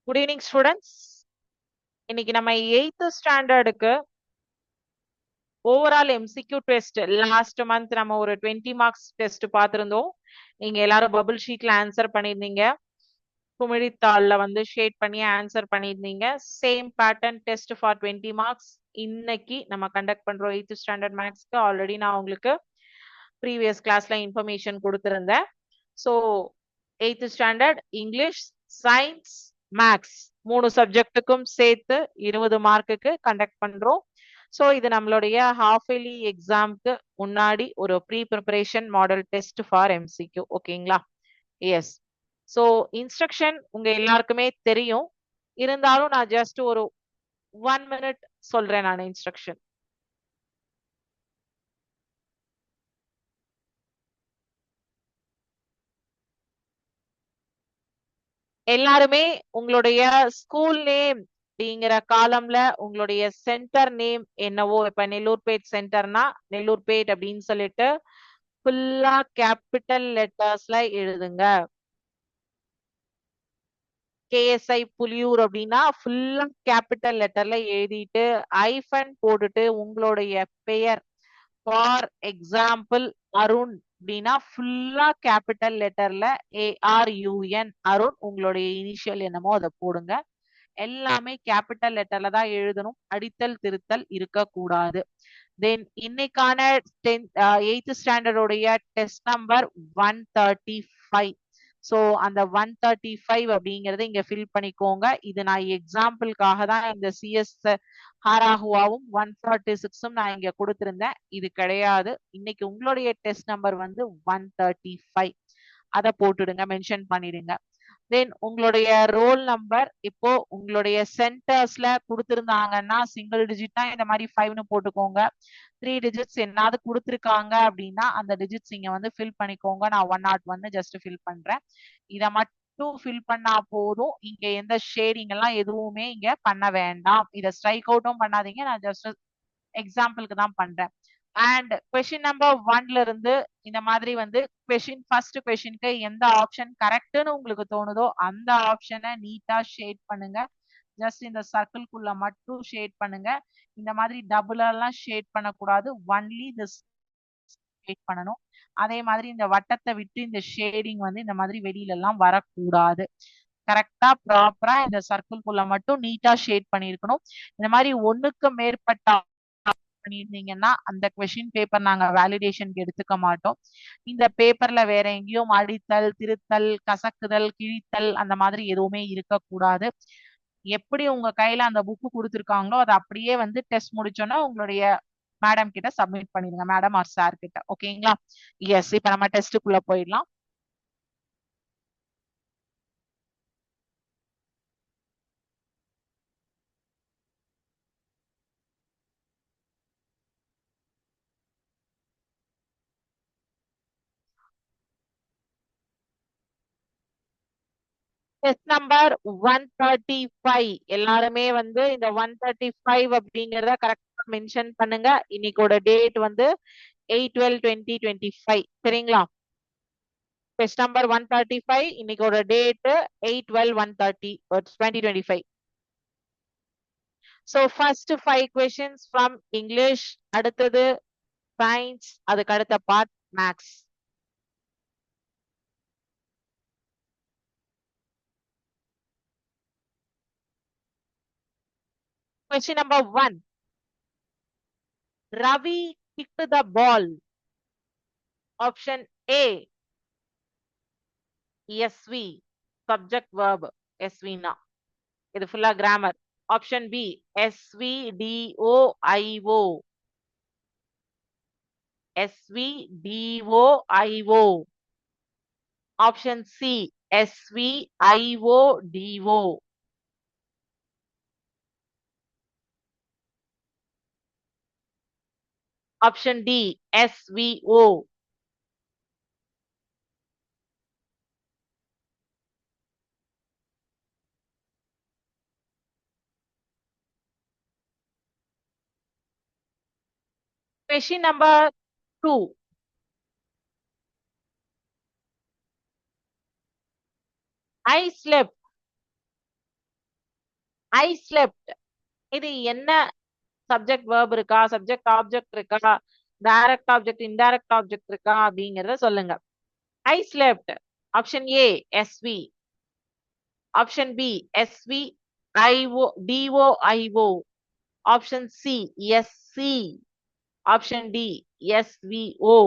Good evening students. இன்னைக்கு நம்ம 8th ஸ்டாண்டர்டுக்கு overall MCQ test last month நம்ம ஒரு 20 மார்க்ஸ் டெஸ்ட் பார்த்திருந்தோம். நீங்க எல்லாரும் பபிள் ஷீட்ல ஆன்சர் பண்ணியிருந்தீங்க. குமிழித்தாள்ல வந்து ஷேட் பண்ணி ஆன்சர் பண்ணியிருந்தீங்க. Same pattern test for 20 marks இன்னைக்கு நம்ம கண்டக்ட் பண்றோம். 8th ஸ்டாண்டர்ட் மேக்ஸ்க்கு ஆல்ரெடி நான் உங்களுக்கு ப்ரீவியஸ் கிளாஸ்ல இன்ஃபர்மேஷன் கொடுத்திருந்தேன். So 8th standard English, science, maths 3 சப்ஜெக்ட்டுக்கும் சேர்த்து 20 மார்க்குக்கு கண்டக்ட் பண்றோம். ஸோ இது நம்மளுடைய ஹாஃப் இயர்லி எக்ஸாம்க்கு முன்னாடி ஒரு pre preparation model test for MCQ. ஓகேங்களா? எஸ். ஸோ இன்ஸ்ட்ரக்ஷன் உங்க எல்லாருக்குமே தெரியும். இருந்தாலும் நான் ஜஸ்ட் ஒரு 1 மினிட் சொல்றேன் நான் இன்ஸ்ட்ரக்ஷன். எல்லாருமே உங்களுடைய ஸ்கூல் நேம் அப்படிங்கிற காலம்ல உங்களுடைய சென்டர் நேம் என்னவோ, இப்ப நெல்லூர்பேட் சென்டர்னா நெல்லூர்பேட் அப்படின்னு சொல்லிட்டு ஃபுல்லா கேபிட்டல் லெட்டர்ஸ்ல எழுதுங்க. கேஎஸ்ஐ புலியூர் அப்படின்னா ஃபுல்லா கேபிட்டல் லெட்டர்ல எழுதிட்டு ஐஃபன் போட்டுட்டு உங்களுடைய பெயர், ஃபார் எக்ஸாம்பிள் அருண் அப்படின்னா ஃபுல்லா கேபிட்டல் லெட்டர்ல ARUN அருண், உங்களுடைய இனிஷியல் என்னமோ அதை போடுங்க. எல்லாமே கேபிட்டல் லெட்டர்ல தான் எழுதணும். அடித்தல் திருத்தல் இருக்கக்கூடாது. தென் இன்னைக்கான 8th ஸ்டாண்டர்டோடைய டெஸ்ட் நம்பர் 135. ஸோ அந்த 135 அப்படிங்கறத இங்க ஃபில் பண்ணிக்கோங்க. இது நான் எக்ஸாம்பிளுக்காக தான் இந்த சிஎஸ் ஹாராஹுவாவும் 146 நான் இங்க கொடுத்திருந்தேன். இது கிடையாது. இன்னைக்கு உங்களுடைய டெஸ்ட் நம்பர் வந்து 135. அதை போட்டுடுங்க, மென்ஷன் பண்ணிடுங்க. தென் உங்களுடைய ரோல் நம்பர் இப்போ உங்களுடைய சென்டர்ஸ்ல கொடுத்திருந்தாங்கன்னா சிங்கிள் டிஜிட்னா இந்த மாதிரி 5ன்னு போட்டுக்கோங்க. 3 டிஜிட்ஸ் என்னாவது கொடுத்துருக்காங்க அப்படின்னா அந்த டிஜிட்ஸ் இங்க வந்து ஃபில் பண்ணிக்கோங்க. நான் 101 ஜஸ்ட் ஃபில் பண்றேன். இதை மட்டும் ஃபில் பண்ணா போதும். இங்க எந்த ஷேடிங் எல்லாம் எதுவுமே இங்க பண்ண வேண்டாம். இதை ஸ்ட்ரைக் அவுட்டும் பண்ணாதீங்க. நான் ஜஸ்ட் எக்ஸாம்பிளுக்கு தான் பண்றேன். அண்ட் கொஸ்டின் நம்பர் 1ல இருந்து இந்த மாதிரி வந்து ஃபர்ஸ்ட் கொஸ்டினுக்கு எந்த ஆப்ஷன் கரெக்ட்னு உங்களுக்கு தோணுதோ அந்த ஆப்ஷனை நீட்டா ஷேட் பண்ணுங்க. ஜஸ்ட் இந்த சர்க்கிள்குள்ள மட்டும் ஷேட் பண்ணுங்க. இந்த மாதிரி டபுள் எல்லாம் ஷேட் பண்ணக்கூடாது. ஒன்லி திஸ் ஷேட் பண்ணணும். அதே மாதிரி இந்த வட்டத்தை விட்டு இந்த ஷேடிங் வந்து இந்த மாதிரி வெளியில எல்லாம் வரக்கூடாது. கரெக்டா ப்ராப்பரா இந்த சர்க்கிள்குள்ள மட்டும் நீட்டா ஷேட் பண்ணிருக்கணும். இந்த மாதிரி ஒண்ணுக்கு மேற்பட்ட பண்ணியிருந்தீங்கன்னா அந்த கொஸ்டின் பேப்பர் நாங்க வேலிடேஷனுக்கு எடுத்துக்க மாட்டோம். இந்த பேப்பர்ல வேற எங்கேயும் அடித்தல், திருத்தல், கசக்குதல், கிழித்தல் அந்த மாதிரி எதுவுமே இருக்கக்கூடாது. எப்படி உங்க கையில அந்த புக்கு கொடுத்துருக்காங்களோ அதை அப்படியே வந்து டெஸ்ட் முடிச்சோன்னா உங்களுடைய மேடம் கிட்ட சப்மிட் பண்ணிடுங்க. மேடம் ஆர் சார் கிட்ட. ஓகேங்களா? எஸ். இப்ப நம்ம டெஸ்ட்டுக்குள்ள போயிடலாம். Test number 135. எல்லாருமே வந்து இந்த 135 அப்படிங்கறத கரெக்டா மென்ஷன் பண்ணுங்க. இன்னைக்கோட டேட் வந்து 8/12/2025. சரிங்களா? டெஸ்ட் நம்பர் 135 இன்னைக்கோட date 8/12/130 2025. So first 5 questions from English, அடுத்தது சயின்ஸ், அதுக்கு அடுத்த part maths. Question number 1. Ravi kicked the ball. Option A, SV, subject verb, SV na. இது ஃபுல்லா கிராமர். Option B, SVDOIO. SVDOIO. Option C, SVIODO. Option D, SVO. Question number 2. I slept I slept. இது என்ன subject verb இருக்கா, subject object இருக்கா, direct object indirect object இருக்கா அப்படிங்கறத சொல்லுங்க. I slept. Option A SV, option B SV IO DOIO, option C SC, option D SVO.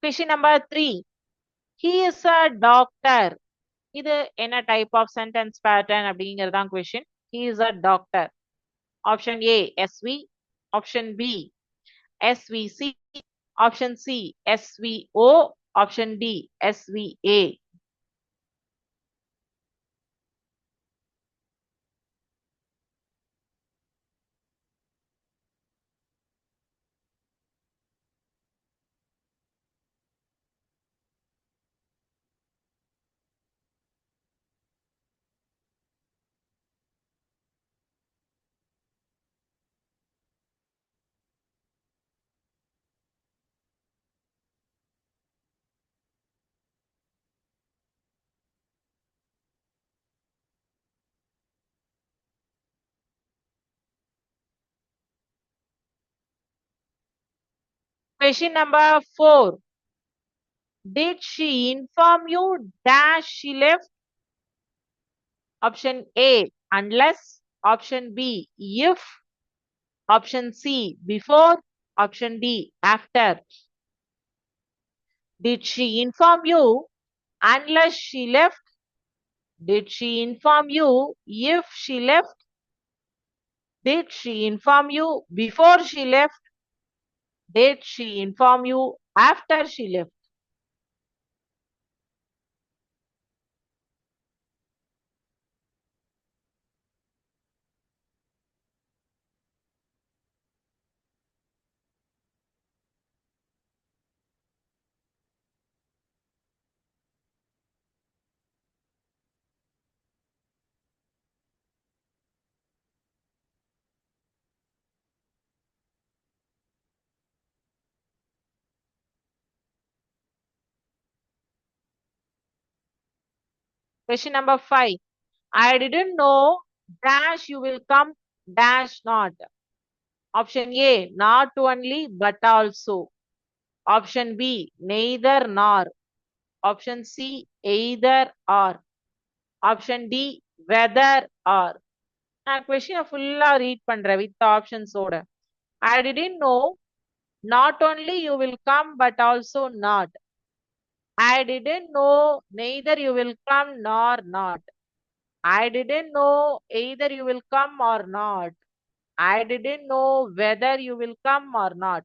Question number 3. He is a doctor. இது என்ன type of sentence pattern அப்படிங்கறதான் question. He is a doctor. Option A SV, option B SVC, option C SVO, option D SVA. Question number 4. Did she inform you dash she left? Option A unless, option B if, option C before, option D after. Did she inform you unless she left? Did she inform you if she left? Did she inform you before she left? Did she inform you after she left? Question number 5. I didn't know dash you will come dash not. Option A not only but also. Option B neither nor. Option C either or. Option D whether or. நான் கொஸ்டினை ஃபுல்லா read பண்றேன் with ஆப்ஷன்ஸோட. I didn't know not only you will come but also not. I didn't know neither you will come nor not. I didn't know either you will come or not. I didn't know whether you will come or not.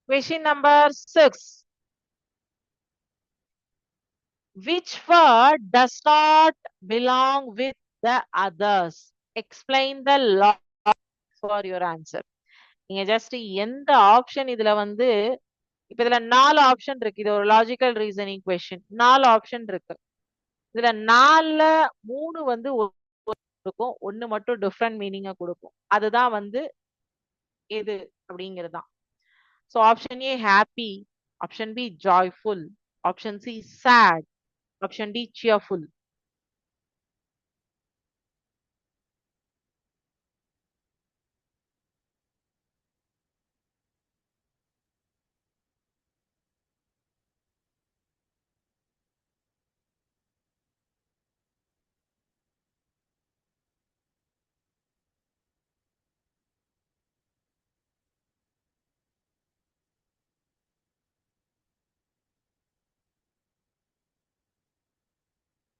Question number 6. Which word does not belong with the others? Explain the law for your answer. நீங்க just எந்த option இதுல வந்து இப்ப இதுல 4 option இருக்கு. இது ஒரு logical reasoning question. 4 option இருக்கு. இதுல 4ல 3 வந்து கொடுக்கும், 1 மட்டும் டிஃப்ரெண்ட் மீனிங்க கொடுக்கும். அதுதான் வந்து எது அப்படிங்கிறதுதான். So option A, happy. Option B, joyful. Option C, sad. Option D, cheerful.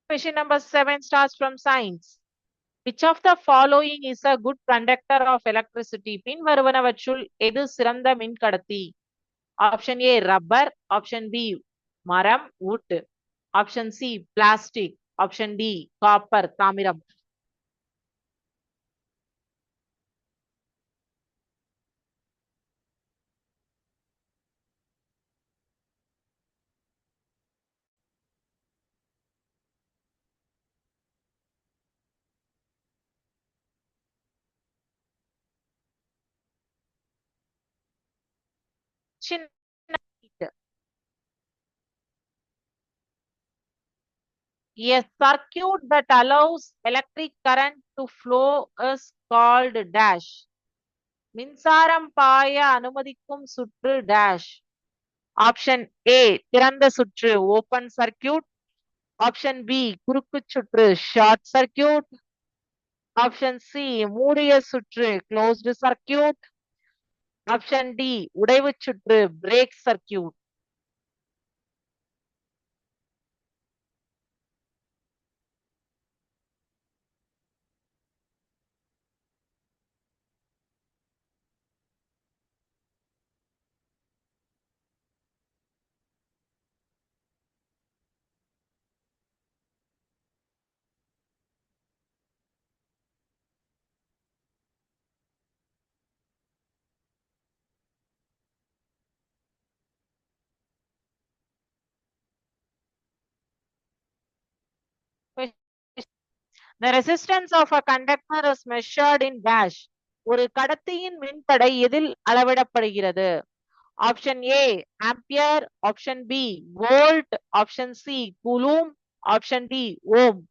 Question number 7 starts from science. Which of the following is a good conductor of electricity? பின் வருவனவற்றுள் எது சிறந்த மின்கடத்தி? Option A rubber, option B மரம் wood, option C plastic, option D copper தாமிரம். சின்ன A circuit that allows electric current to flow is called dash. மின்சாரம் பாய அனுமதிக்கும் சுற்று dash. ஆப்ஷன் ஏ திறந்த சுற்று ஓபன் சர்க்கியூட், ஆப்ஷன் பி குறுக்கு சுற்று ஷார்ட் சர்க்கியூட், ஆப்ஷன் சி மூடிய சுற்று க்ளோஸ்டு சர்க்கியூட், ஆப்ஷன் டி உடைவு சுற்று break circuit. The resistance of a conductor is measured in dash. ஒரு கடத்தியின் மின்தடை எதில் அளவிடப்படுகிறது? Option A ampere, option B volt, option C coulomb, option D ohm.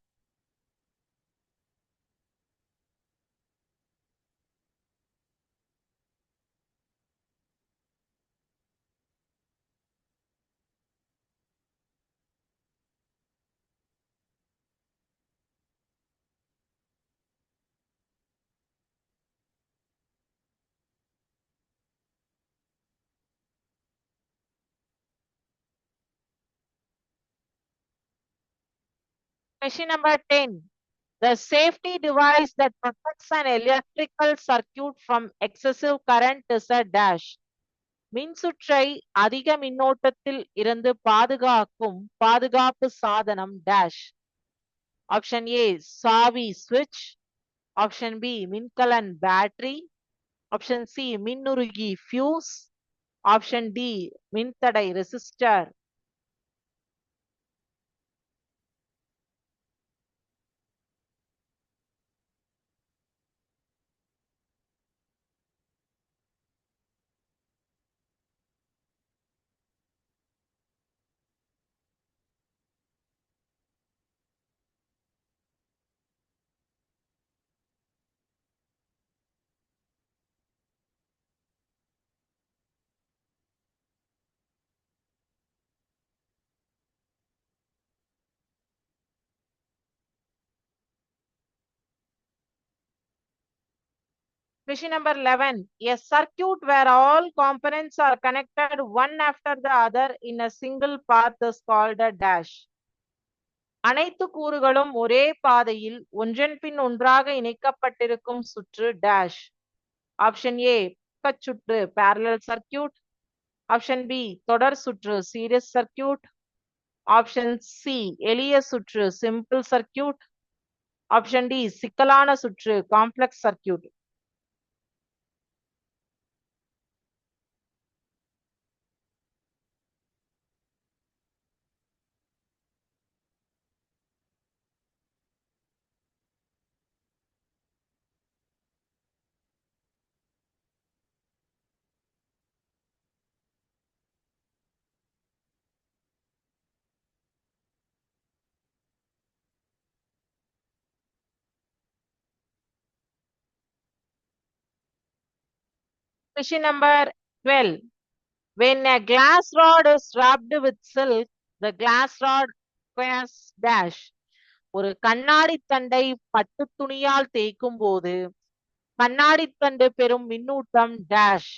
Question number 10. The safety device that protects an electrical circuit from excessive current is a dash. மின்சுற்றை அதிக மின்னோட்டத்தில் இருந்து பாதுகாக்கும் பாதுகாப்பு சாதனம் dash. ஆப்ஷன் ஏ சாவி சுவிட்ச், option B மின்கலன் பேட்டரி, ஆப்ஷன் சி மின்னுருகி ஃபியூஸ், ஆப்ஷன் டி மின்தடை resistor. Question number 11. A circuit where all components are connected one after the other in a single path is called a dash. அனைத்து கூறுகளும் ஒரே பாதையில் ஒன்றன் பின் ஒன்றாக இணைக்கப்பட்டிருக்கும் சுற்று dash. ஆப்ஷன் ஏ சுற்று parallel circuit, ஆப்ஷன் பி தொடர் சுற்று சீரிஸ் சர்க்கியூட், ஆப்ஷன் சி எளிய சுற்று சிம்பிள் சர்க்கியூட், ஆப்ஷன் டி சிக்கலான சுற்று complex circuit. Question number 12. When a glass rod is wrapped with silk, the glass rod requires dash. ஒரு கண்ணாடி தண்டை பட்டு துணியால் தேய்க்கும் போது கண்ணாடி தண்டு பெறும் மின்னூட்டம் டேஷ்.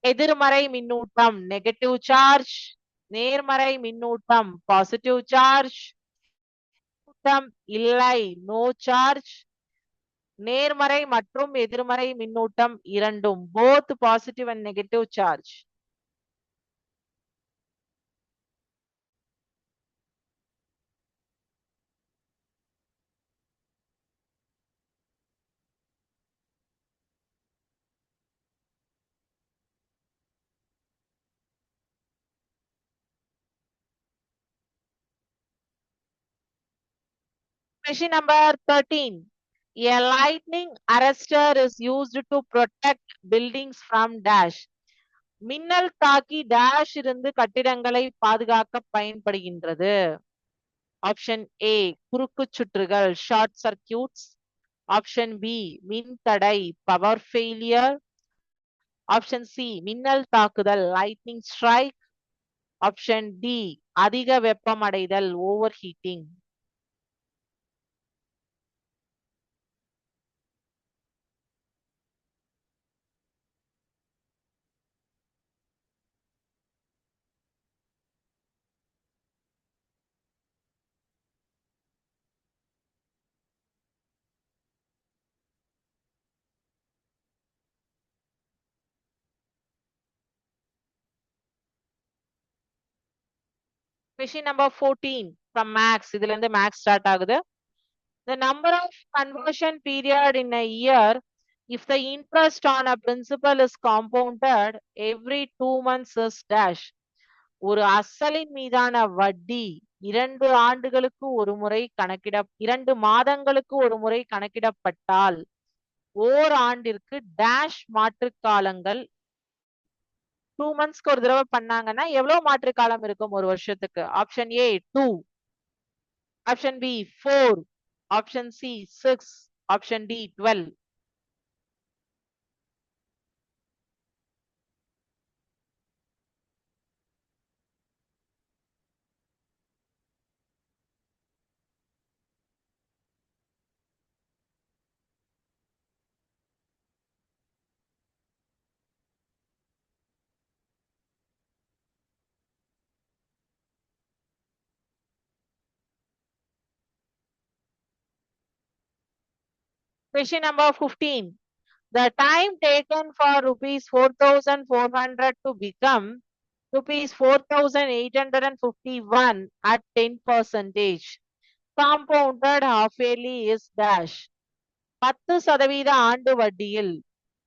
எதிர்மறை மின்னூட்டம் நெகட்டிவ் சார்ஜ், நேர்மறை மின்னூட்டம் பாசிட்டிவ் சார்ஜ், இல்லை நோ சார்ஜ், நேர்மறை மற்றும் எதிர்மறை மின்னூட்டம் இரண்டும் both positive and negative charge. Question number 13. A lightning arrestor is used to protect buildings from dash. மின்னல் தாக்கி டேஷ் இருந்து கட்டிடங்களை பாதுகாக்க பயன்படுகின்றது. ஆப்ஷன் ஏ குறுக்கு சுற்றுகள் ஷார்ட் சர்க்கியூட்ஸ், ஆப்ஷன் பி மின்தடை பவர் ஃபெயிலியர், ஆப்ஷன் சி மின்னல் தாக்குதல் லைட்னிங் ஸ்ட்ரைக், ஆப்ஷன் டி அதிக வெப்பமடைதல் over heating. Question number 14 from Max. இதுல இருந்து Max start ஆகுது. The number of conversion period in a year if the interest on a principal is compounded every 2 months is dash. ஒரு அசலின் மீதான வட்டி 2 ஆண்டுகளுக்கு ஒரு முறை 2 மாதங்களுக்கு ஒரு முறை கணக்கிடப்பட்டால் ஓர் ஆண்டிற்கு டேஷ் மாற்று காலங்கள் 2 monthsக்கு ஒரு தடவை பண்ணாங்கன்னா எவ்வளவு மாற்று காலம் இருக்கும் ஒரு வருஷத்துக்கு? Option A 2, option B 4, option C 6, option D 12. Question number 15. The time taken for rupees 4,400 to become rupees 4,851 at 10% compounded half yearly is dash. 10% ஆண்டு வட்டியில்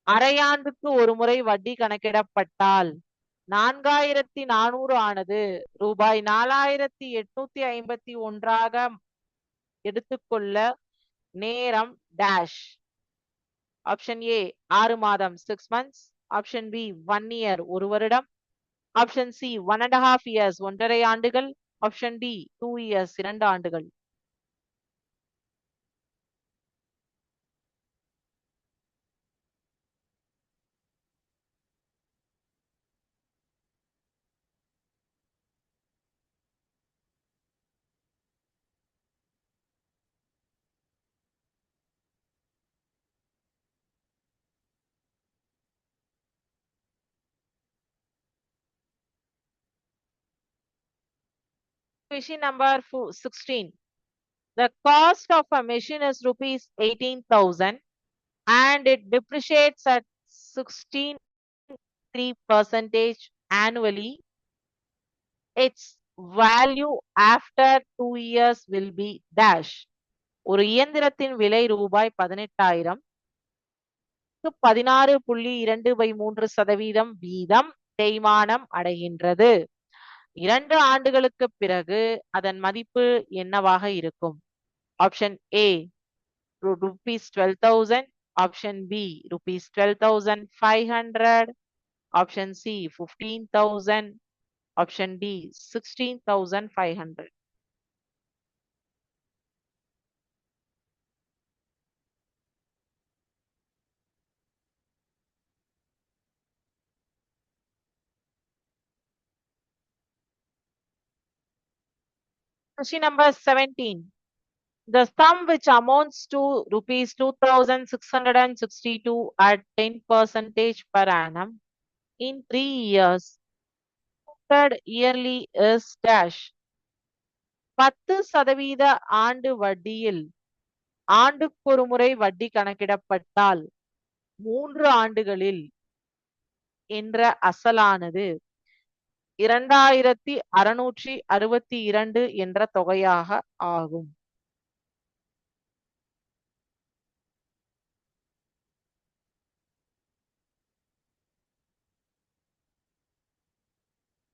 அரையாண்டுக்கு ஒரு முறை வட்டி கணக்கிடப்பட்டால் 4,400 ஆனது ரூபாய் 4,851 எடுத்துக்கொள்ள நேரம் டேஷ். ஆப்ஷன் ஏ 6 மாதம் 6 months, ஆப்ஷன் பி 1 year ஒரு வருடம், ஆப்ஷன் சி 1.5 years 1.5 ஆண்டுகள், ஆப்ஷன் டி 2 years 2 ஆண்டுகள். Question number 16. The cost of a machine is rupees 18,000 and it depreciates at 16.3% annually. Its value after 2 years will be dash. ஒரு இயந்திரத்தின் விலை ரூபாய் 18,000 16.23% வீதம் தேய்மானம் அடைகின்றது. 2 ஆண்டுகளுக்கு பிறகு அதன் மதிப்பு என்னவாக இருக்கும்? Option A rupees 12,000, option B rupees 12,500, option C 15,000, option D 16,500. Question number 17. The sum which amounts to rupees 2,662 at 10 percentage per annum in 3 years yearly is dash. 10% ஆண்டு வட்டியில் ஆண்டுக்கொரு முறை வட்டி கணக்கிடப்பட்டால் 3 ஆண்டுகளில் என்ற அசலானது 2662 என்ற தொகையாக ஆகும்.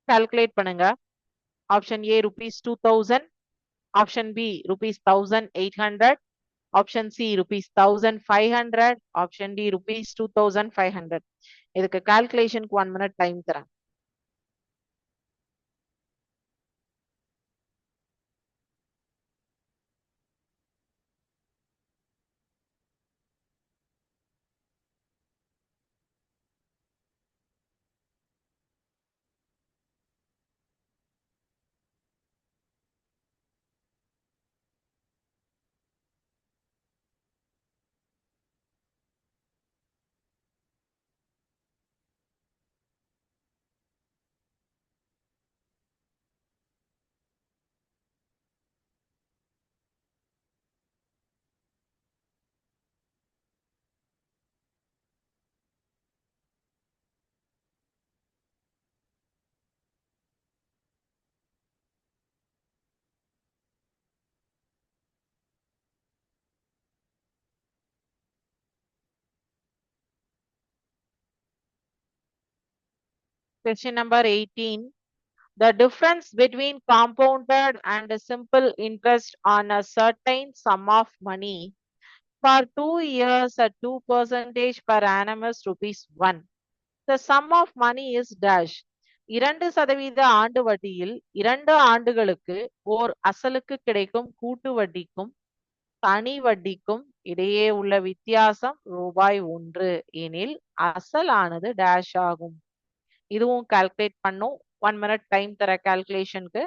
கால்குலேட் பண்ணுங்க. Option A rupees 2000, option B rupees 1800, option C rupees 1500, option D rupees 2500. இதுக்கு கால்குலேஷனுக்கு 1 minute டைம் தரேன். Question number 18. The difference between compounded and simple interest on a certain sum of money for 2 years at 2% per annum is rupees 1. The sum of money is dash. 2% ஆண்டு வட்டியில் 2 ஆண்டுகளுக்கு ஓர் அசலுக்கு கிடைக்கும் கூட்டு வட்டிக்கும் தனி வட்டிக்கும் இடையே உள்ள வித்தியாசம் ரூபாய் 1 எனில் அசலானது டேஷ் ஆகும். இதுவும் கால்குலேட் பண்ணும். 1 minute டைம் தர கால்குலேஷனுக்கு.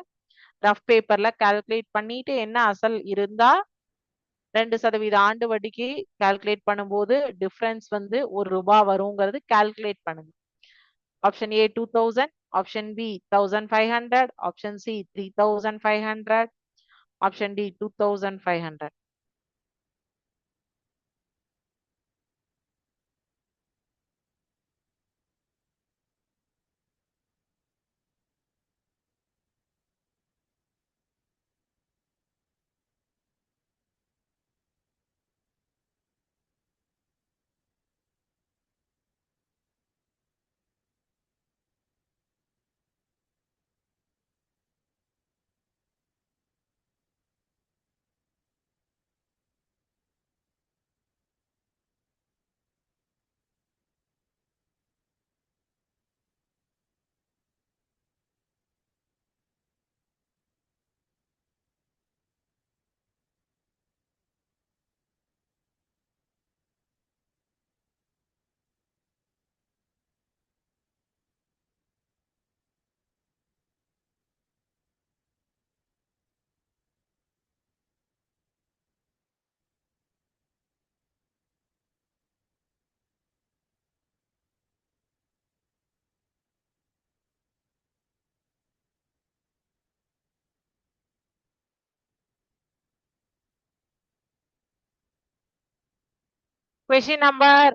ரஃப் பேப்பர்ல கால்குலேட் பண்ணிட்டு என்ன அசல் இருந்தா 2% ஆண்டு வட்டிக்கு கால்குலேட் பண்ணும்போது டிஃபரன்ஸ் வந்து ₹1 வருங்கிறது கால்குலேட் பண்ணுங்க. Option A 2000, option B 1500, option C 3500, option D 2500. Question number,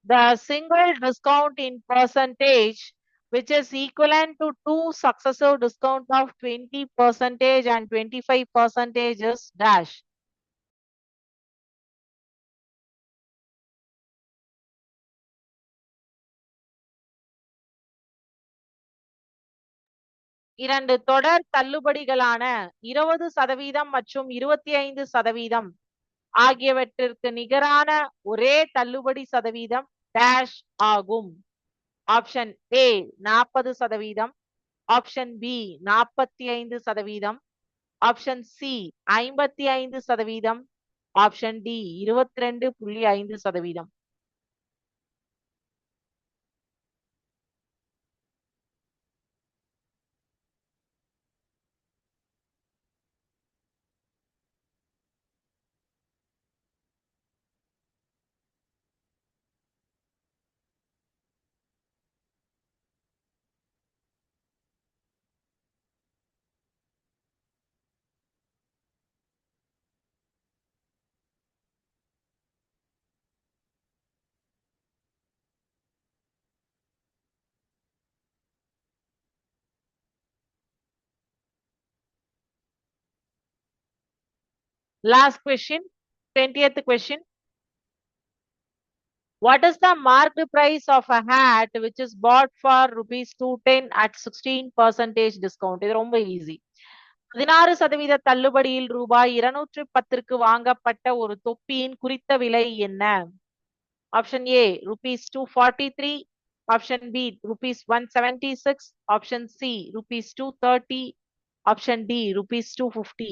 the single discount in percentage which is equivalent to 2 successive discount of 20% and 25% is dash. இரண்டு தொடர் தள்ளுபடிகளான 20% மற்றும் 25% ஆகியவற்றிற்கு நிகரான ஒரே தள்ளுபடி சதவீதம் டேஷ் ஆகும். Option A 40%, option B 45%, option C 55%, option D 22.5%. Last question, 20th question. What is the marked price of a hat which is bought for rupees 210 at 16% discount? இது ரொம்ப ஈஸி. 16% தள்ளுபடியில் ரூபாய் 210க்கு வாங்கப்பட்ட ஒரு தொப்பியின் குறித்த விலை என்ன? Option A rupees 243, option B rupees 176, option C rupees 230, option D rupees 250.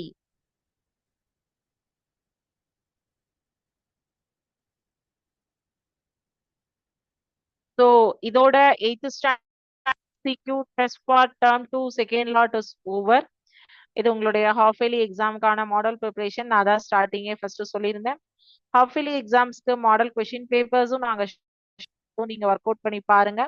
So இதோட 8th standard CQ test for term 2 second lot is over. இது உங்களுடைய half yearly எக்ஸாமுக்கான மாடல் ப்ரிப்பரேஷன். நான் தான் ஸ்டார்டிங்கே ஃபர்ஸ்ட் சொல்லியிருந்தேன். half yearly எக்ஸாம்ஸ்க்கு மாடல் கொஸ்டின் பேப்பர்ஸும் நாங்க நீங்க work out பண்ணி பாருங்க.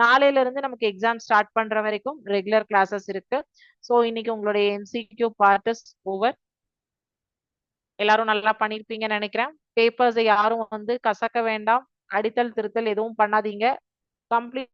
நாளையில இருந்து நமக்கு எக்ஸாம் ஸ்டார்ட் பண்ற வரைக்கும் ரெகுலர் கிளாஸஸ் இருக்கு. ஸோ இன்னைக்கு உங்களுடைய MCQ பார்ட் இஸ் ஓவர். எல்லாரும் நல்லா பண்ணிருப்பீங்கன்னு நினைக்கிறேன். பேப்பர்ஸை யாரும் வந்து கசக்க வேண்டாம், அடித்தல் திருத்தல் எதுவும் பண்ணாதீங்க. கம்ப்ளீட்